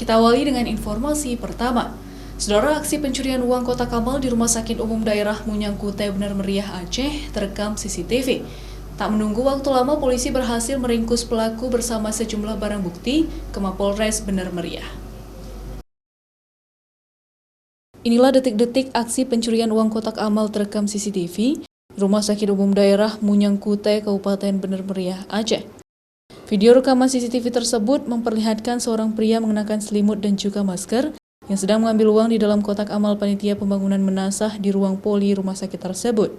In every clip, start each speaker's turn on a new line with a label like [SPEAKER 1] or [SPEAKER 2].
[SPEAKER 1] Kita awali dengan informasi pertama. Saudara, aksi pencurian uang kotak amal di Rumah Sakit Umum Daerah Munyang Kutai Bener Meriah Aceh terekam CCTV. Tak menunggu waktu lama, polisi berhasil meringkus pelaku bersama sejumlah barang bukti ke Mapolres Bener Meriah. Inilah detik-detik aksi pencurian uang kotak amal terekam CCTV Rumah Sakit Umum Daerah Munyang Kutai Kabupaten Bener Meriah Aceh. Video rekaman CCTV tersebut memperlihatkan seorang pria mengenakan selimut dan juga masker yang sedang mengambil uang di dalam kotak amal panitia pembangunan Menasah di ruang poli rumah sakit tersebut.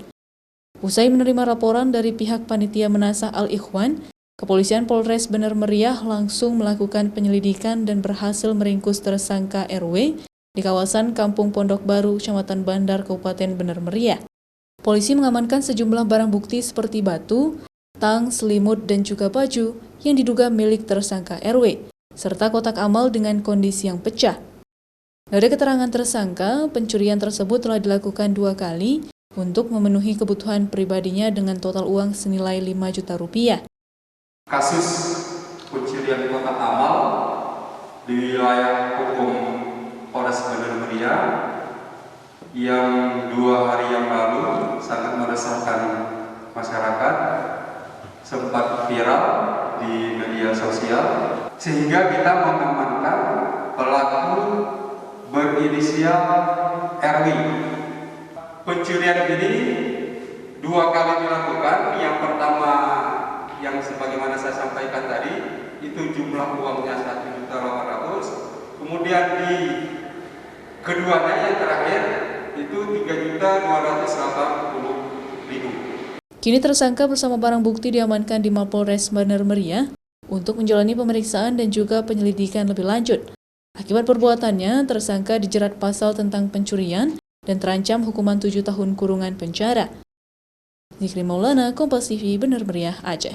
[SPEAKER 1] Usai menerima laporan dari pihak panitia Menasah Al-Ikhwan, Kepolisian Polres Bener Meriah langsung melakukan penyelidikan dan berhasil meringkus tersangka RW di kawasan Kampung Pondok Baru, Kecamatan Bandar, Kabupaten Bener Meriah. Polisi mengamankan sejumlah barang bukti seperti batu, tang, selimut, dan juga baju yang diduga milik tersangka RW, serta kotak amal dengan kondisi yang pecah. Dari keterangan tersangka, pencurian tersebut telah dilakukan 2 kali untuk memenuhi kebutuhan pribadinya dengan total uang senilai 5 juta rupiah.
[SPEAKER 2] Kasus pencurian kotak amal di wilayah hukum Polres Bener Meriah yang 2 hari yang lalu sangat meresahkan masyarakat, sempat viral di media sosial, sehingga kita mengamankan pelaku berinisial RW. Pencurian ini 2 kali dilakukan. Yang pertama, yang sebagaimana saya sampaikan tadi, itu jumlah uangnya 1.800.000. Kemudian di keduanya yang terakhir itu 3.280.000.
[SPEAKER 1] Kini tersangka bersama barang bukti diamankan di Mapolres Bener Meriah untuk menjalani pemeriksaan dan juga penyelidikan lebih lanjut. Akibat perbuatannya, tersangka dijerat pasal tentang pencurian dan terancam hukuman 7 tahun kurungan penjara. Zikri Maulana, Kompas TV, Bener Meriah, Aceh.